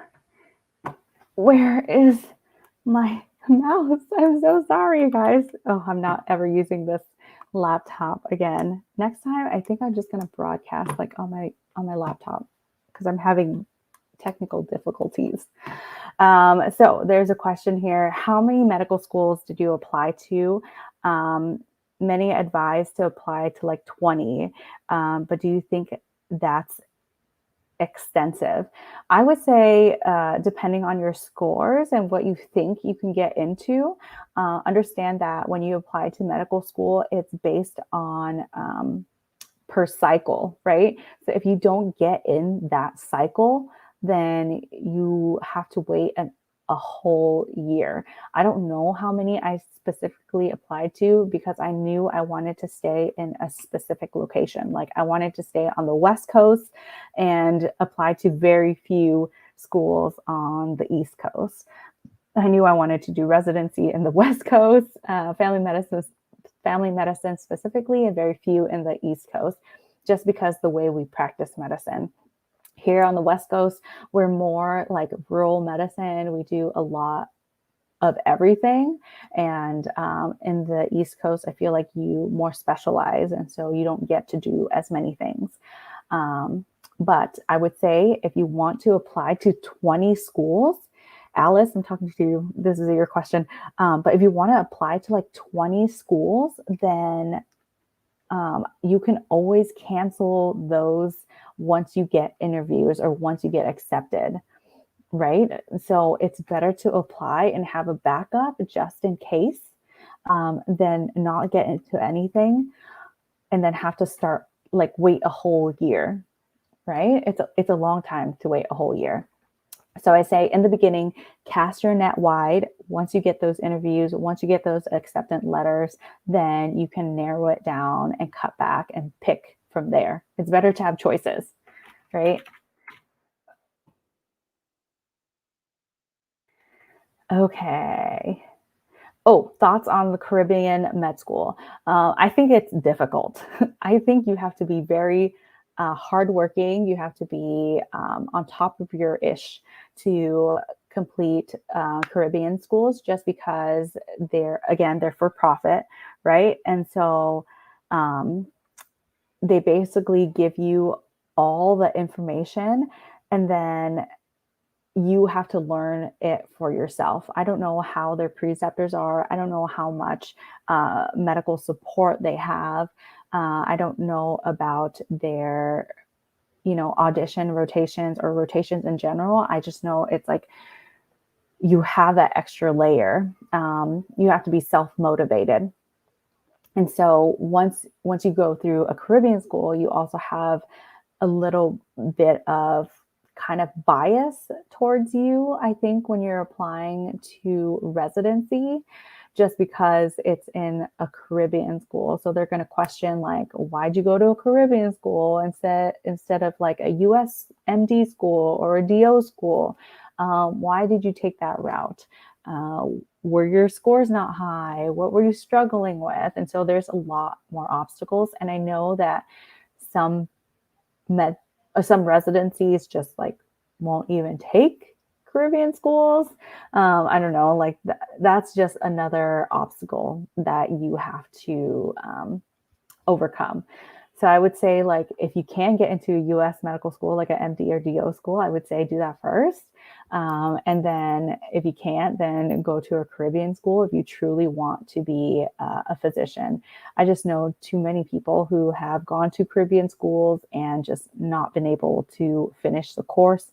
where is my mouse? I'm so sorry, guys. Oh, I'm not ever using this laptop again. Next time, I think I'm just gonna broadcast like on my laptop because I'm having technical difficulties. So there's a question here. How many medical schools did you apply to? Many advised to apply to like 20, but do you think that's extensive? I would say, depending on your scores and what you think you can get into, understand that when you apply to medical school, it's based on per cycle, right? So if you don't get in that cycle, then you have to wait a whole year. I don't know how many I specifically applied to because I knew I wanted to stay in a specific location. Like, I wanted to stay on the West Coast and apply to very few schools on the East Coast. I knew I wanted to do residency in the West Coast, family medicine specifically, and very few in the East Coast, just because the way we practice medicine. Here on the West Coast, we're more like rural medicine. We do a lot of everything. And in the East Coast, I feel like you more specialize. And so you don't get to do as many things. But I would say if you want to apply to 20 schools, Alice, I'm talking to you. This is your question. But if you want to apply to like 20 schools, then you can always cancel those once you get interviews or once you get accepted, right? So it's better to apply and have a backup just in case, than not get into anything and then have to start like wait a whole year, right? It's a long time to wait a whole year. So I say in the beginning, cast your net wide. Once you get those interviews, once you get those acceptance letters, then you can narrow it down and cut back and pick from there. It's better to have choices, right? Okay. Oh, thoughts on the Caribbean med school. I think it's difficult. I think you have to be very hardworking. You have to be on top of your ish to complete Caribbean schools, just because they're for profit, right? And so um, they basically give you all the information, and then you have to learn it for yourself. I don't know how their preceptors are. I don't know how much medical support they have. I don't know about their, audition rotations or rotations in general. I just know it's like you have that extra layer. You have to be self-motivated. And so once you go through a Caribbean school, you also have a little bit of kind of bias towards you, I think, when you're applying to residency, just because it's in a Caribbean school. So they're going to question like, why'd you go to a Caribbean school instead of like a US MD school or a DO school? Why did you take that route? Uh, were your scores not high? What were you struggling with? And so there's a lot more obstacles. And I know that some med some residencies just like won't even take Caribbean schools. I don't know, like that's just another obstacle that you have to overcome. So I would say, like, if you can get into a US medical school, like an MD or DO school, I would say do that first. And then if you can't, then go to a Caribbean school if you truly want to be a physician. I just know too many people who have gone to Caribbean schools and just not been able to finish the course.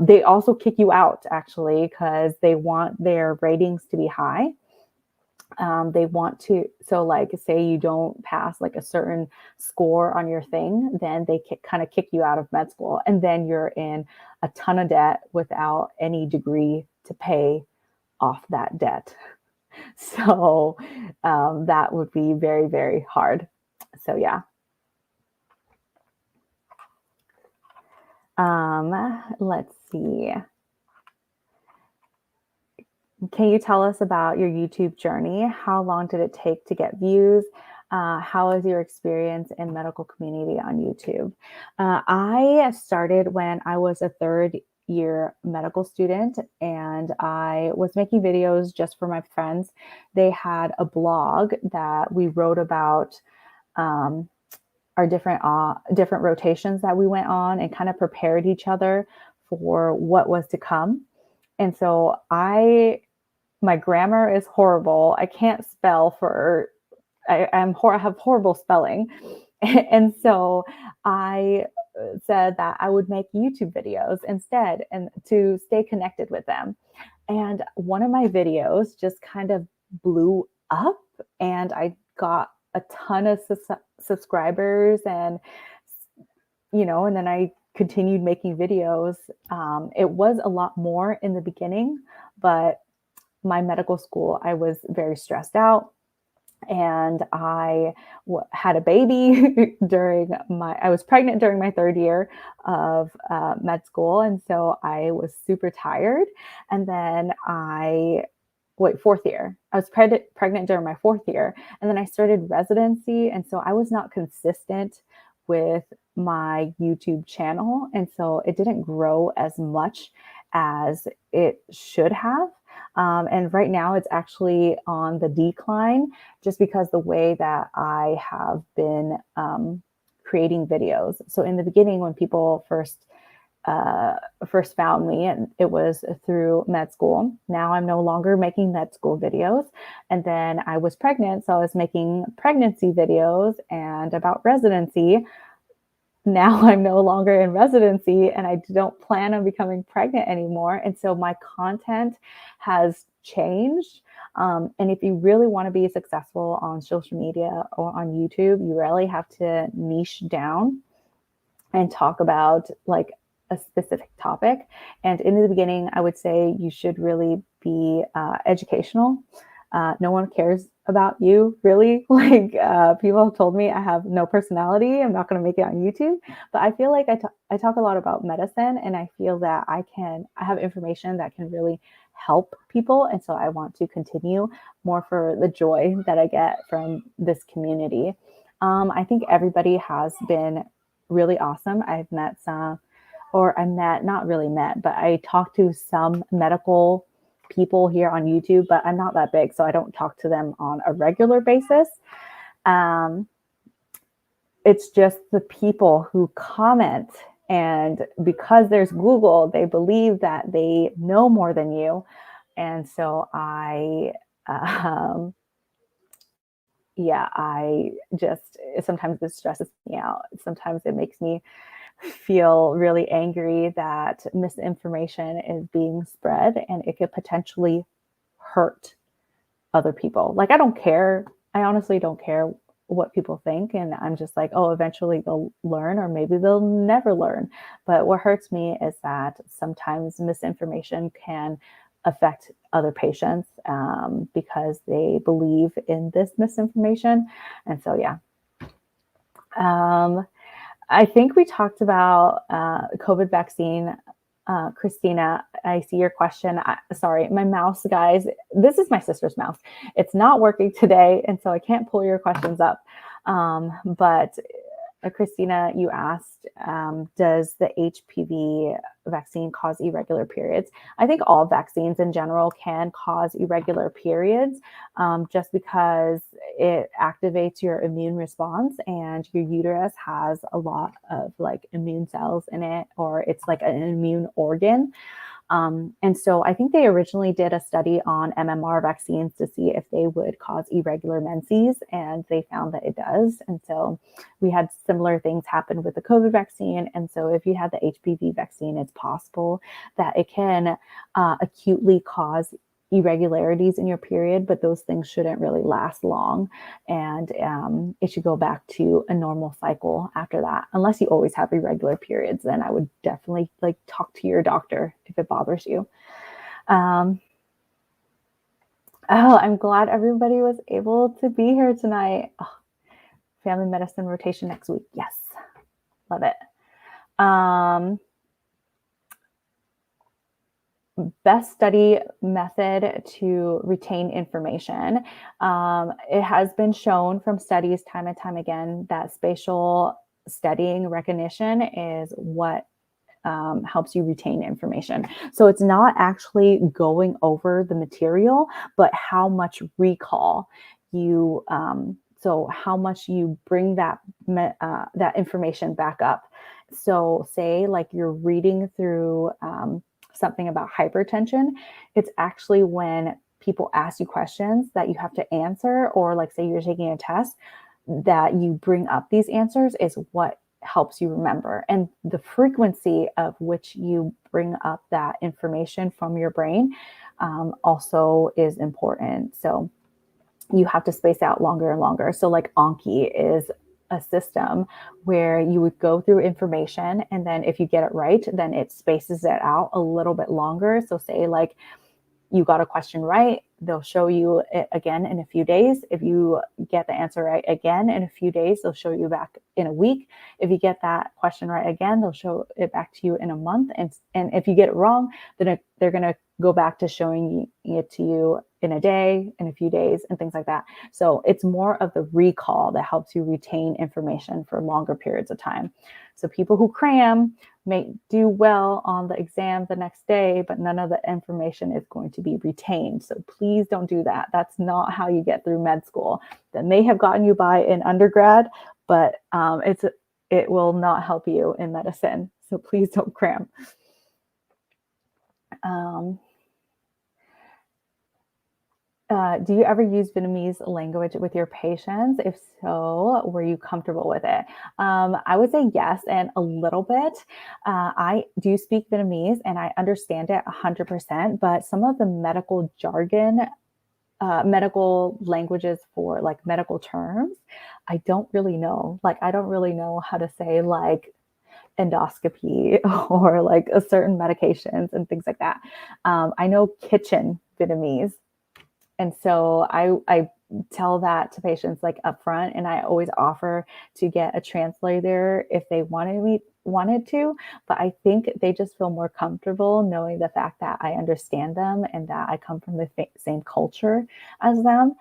They also kick you out actually because they want their ratings to be high. They want to, so like say you don't pass like a certain score on your thing, then they kind of kick you out of med school, and then you're in a ton of debt without any degree to pay off that debt. So that would be very, very hard. So yeah. Let's see. Can you tell us about your YouTube journey? How long did it take to get views? How was your experience in medical community on YouTube? I started when I was a third year medical student, and I was making videos just for my friends. They had a blog that we wrote about our different rotations that we went on, and kind of prepared each other for what was to come. And so my grammar is horrible. I can't spell for, I have horrible spelling. And so I said that I would make YouTube videos instead and to stay connected with them. And one of my videos just kind of blew up, and I got a ton of subscribers, and, and then I continued making videos. It was a lot more in the beginning, but my medical school, I was very stressed out, and I had a baby I was pregnant during my third year of med school. And so I was super tired. And then fourth year, I was pregnant during my fourth year. And then I started residency. And so I was not consistent with my YouTube channel. And so it didn't grow as much as it should have. And right now it's actually on the decline, just because the way that I have been creating videos. So in the beginning, when people first found me, and it was through med school. Now I'm no longer making med school videos. And then I was pregnant, so I was making pregnancy videos and about residency. Now I'm no longer in residency, and I don't plan on becoming pregnant anymore. And so my content has changed. And if you really want to be successful on social media or on YouTube, you really have to niche down and talk about like a specific topic. And in the beginning, I would say you should really be educational. No one cares about you, really. Like people have told me I have no personality. I'm not going to make it on YouTube. But I feel like I talk a lot about medicine, and I feel that I have information that can really help people. And so I want to continue more for the joy that I get from this community. I think everybody has been really awesome. I've met not really met, but I talked to some medical people here on YouTube, but I'm not that big, so I don't talk to them on a regular basis. It's just the people who comment, and because there's Google, they believe that they know more than you. And so I just, sometimes this stresses me out. Sometimes it makes me feel really angry that misinformation is being spread, and it could potentially hurt other people. Like, I don't care. I honestly don't care what people think. And I'm just like, oh, eventually they'll learn, or maybe they'll never learn. But what hurts me is that sometimes misinformation can affect other patients because they believe in this misinformation. And so, yeah. I think we talked about COVID vaccine. Christina, I see your question. Sorry, my mouse, guys. This is my sister's mouse. It's not working today, and so I can't pull your questions up. But Christina, you asked, does the HPV vaccine cause irregular periods? I think all vaccines in general can cause irregular periods, just because it activates your immune response, and your uterus has a lot of like immune cells in it, or it's like an immune organ. And so I think they originally did a study on MMR vaccines to see if they would cause irregular menses, and they found that it does. And so we had similar things happen with the COVID vaccine. And so if you had the HPV vaccine, it's possible that it can acutely cause irregularities in your period, but those things shouldn't really last long. And it should go back to a normal cycle after that. Unless you always have irregular periods, then I would definitely like talk to your doctor if it bothers you. Oh, I'm glad everybody was able to be here tonight. Oh, family medicine rotation next week. Yes, love it. Best study method to retain information. It has been shown from studies time and time again that spatial studying recognition is what helps you retain information. So it's not actually going over the material, but how much recall you, so how much you bring that information back up. So say like you're reading through something about hypertension, it's actually when people ask you questions that you have to answer, or like say you're taking a test, that you bring up these answers is what helps you remember. And the frequency of which you bring up that information from your brain also is important. So you have to space out longer and longer. So like Anki is a system where you would go through information, and then if you get it right, then it spaces it out a little bit longer. So say like you got a question right, they'll show you it again in a few days. If you get the answer right again in a few days, they'll show you back in a week. If you get that question right again, they'll show it back to you in a month. And if you get it wrong, then they're going to go back to showing it to you in a day, in a few days, and things like that. So it's more of the recall that helps you retain information for longer periods of time. So people who cram may do well on the exam the next day, but none of the information is going to be retained. So please don't do that. That's not how you get through med school. That may have gotten you by in undergrad, but it will not help you in medicine. So please don't cram. Do you ever use Vietnamese language with your patients? If so, were you comfortable with it? I would say yes, and a little bit. I do speak Vietnamese and I understand it 100%, but some of the medical jargon, medical languages for like medical terms, I don't really know. Like, I don't really know how to say like endoscopy or like a certain medications and things like that. I know kitchen Vietnamese. And so I tell that to patients like upfront, and I always offer to get a translator if they wanted to, but I think they just feel more comfortable knowing the fact that I understand them and that I come from the same culture as them.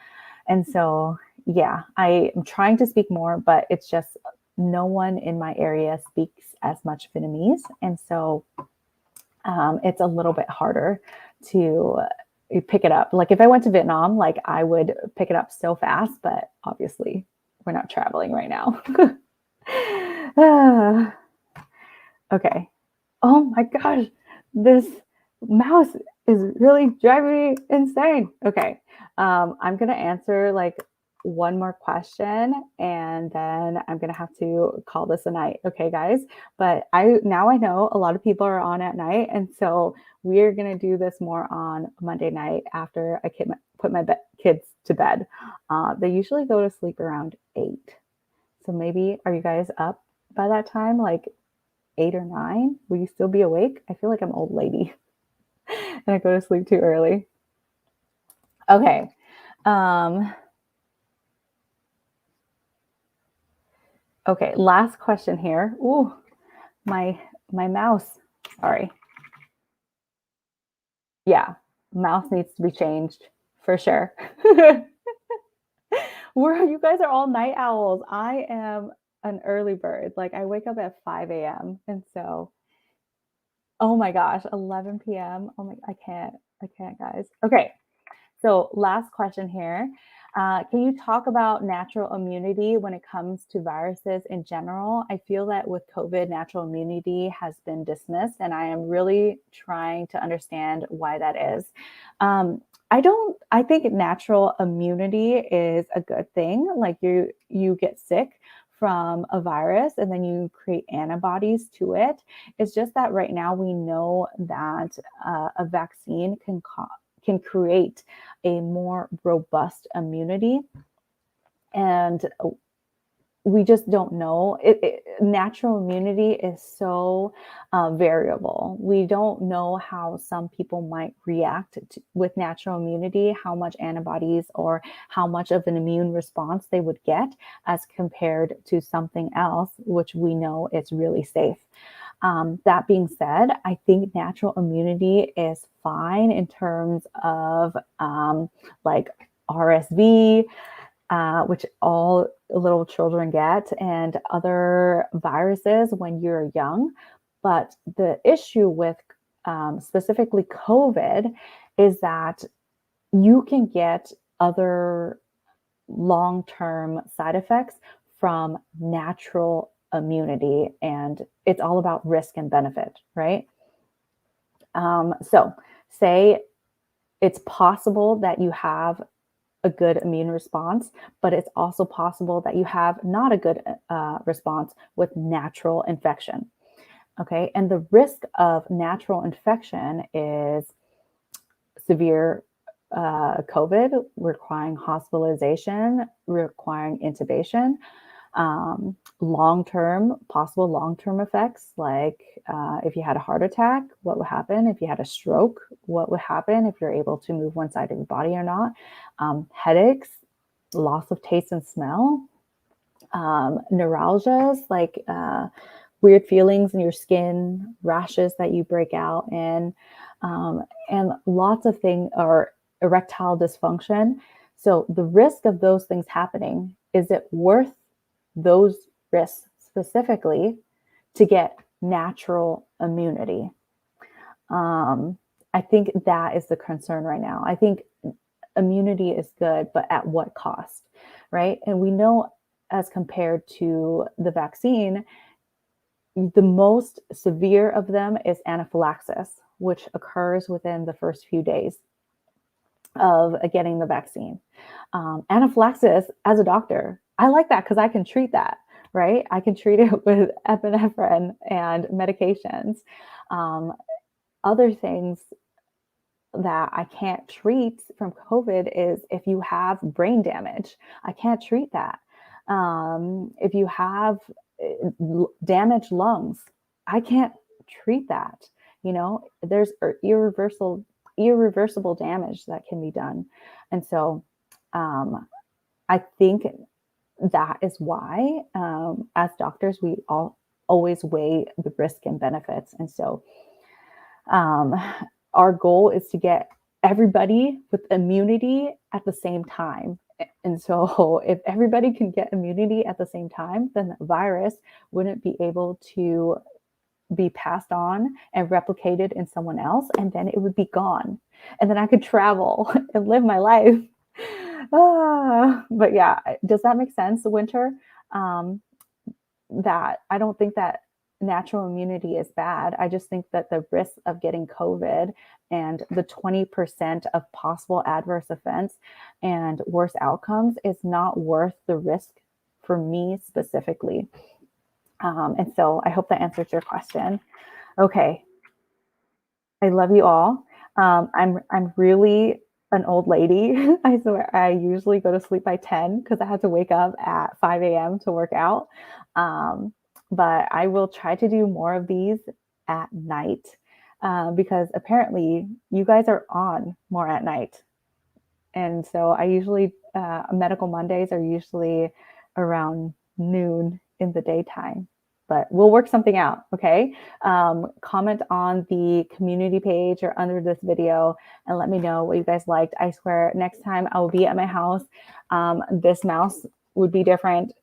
And so, yeah, I am trying to speak more, but it's just no one in my area speaks as much Vietnamese. And so it's a little bit harder to pick it up. Like if I went to Vietnam, like I would pick it up so fast, but obviously we're not traveling right now. Okay. Oh my gosh, this mouse is really driving me insane. Okay. I'm going to answer like one more question and then I'm going to have to call this a night. Okay, guys. But I know a lot of people are on at night. And so we're going to do this more on Monday night after I put my kids to bed. They usually go to sleep around 8. So maybe, are you guys up by that time? Like 8 or 9? Will you still be awake? I feel like I'm an old lady and I go to sleep too early. Okay. Okay, last question here. Ooh, my mouse. Sorry. Yeah, mouse needs to be changed for sure. You guys are all night owls. I am an early bird. Like I wake up at 5 a.m. And so, oh my gosh, 11 p.m. Oh my, I can't, guys. Okay. So last question here. Can you talk about natural immunity when it comes to viruses in general? I feel that with COVID, natural immunity has been dismissed, and I am really trying to understand why that is. I think natural immunity is a good thing. Like you get sick from a virus and then you create antibodies to it. It's just that right now we know that a vaccine can create a more robust immunity. And we just don't know. Natural immunity is so variable. We don't know how some people might react with natural immunity, how much antibodies or how much of an immune response they would get as compared to something else, which we know is really safe. That being said, I think natural immunity is fine in terms of like RSV, which all little children get, and other viruses when you're young. But the issue with specifically COVID is that you can get other long-term side effects from natural immunity, and it's all about risk and benefit, right? So say it's possible that you have a good immune response, but it's also possible that you have not a good response with natural infection. Okay. And the risk of natural infection is severe COVID, requiring hospitalization, requiring intubation, possible long-term effects, like if you had a heart attack, what would happen? If you had a stroke, what would happen if you're able to move one side of your body or not? Headaches, loss of taste and smell, neuralgias, like weird feelings in your skin, rashes that you break out in, and lots of things, or erectile dysfunction. So the risk of those things happening, is it worth those risks specifically to get natural immunity? I think that is the concern right now. I think immunity is good, but at what cost, right? And we know, as compared to the vaccine, the most severe of them is anaphylaxis, which occurs within the first few days of getting the vaccine. Anaphylaxis, as a doctor, I like that because I can treat that, right? I can treat it with epinephrine and medications. Other things that I can't treat from COVID is if you have brain damage, I can't treat that. If you have damaged lungs, I can't treat that. You know, there's irreversible damage that can be done. And so I think that is why, as doctors, we always weigh the risk and benefits. And so our goal is to get everybody with immunity at the same time. And so if everybody can get immunity at the same time, then the virus wouldn't be able to be passed on and replicated in someone else, and then it would be gone. And then I could travel and live my life. But yeah, does that make sense, Winter? That I don't think that natural immunity is bad. I just think that the risk of getting COVID and the 20% of possible adverse events and worse outcomes is not worth the risk for me specifically. And so I hope that answers your question. Okay. I love you all. I'm really an old lady. I swear I usually go to sleep by 10 because I had to wake up at 5 a.m. to work out. But I will try to do more of these at night because apparently you guys are on more at night. And so I usually, medical Mondays are usually around noon in the daytime. But we'll work something out, okay? Comment on the community page or under this video and let me know what you guys liked. I swear next time I will be at my house. This mouse would be different.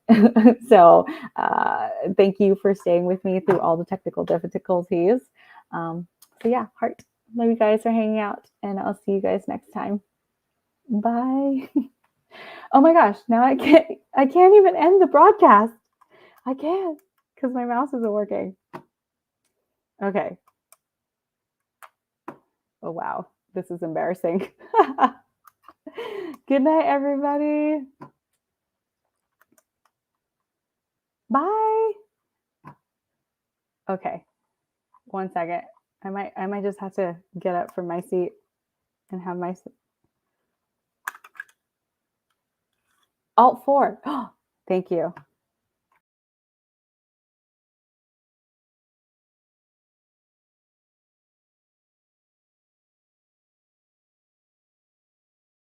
So thank you for staying with me through all the technical difficulties. So yeah, heart. Love you guys for hanging out, and I'll see you guys next time. Bye. Oh my gosh, now I can't even end the broadcast. I can't because my mouse isn't working. Okay. Oh wow, this is embarrassing. Good night, everybody. Bye. Okay. 1 second. I might just have to get up from my seat and have my Alt 4. Thank you.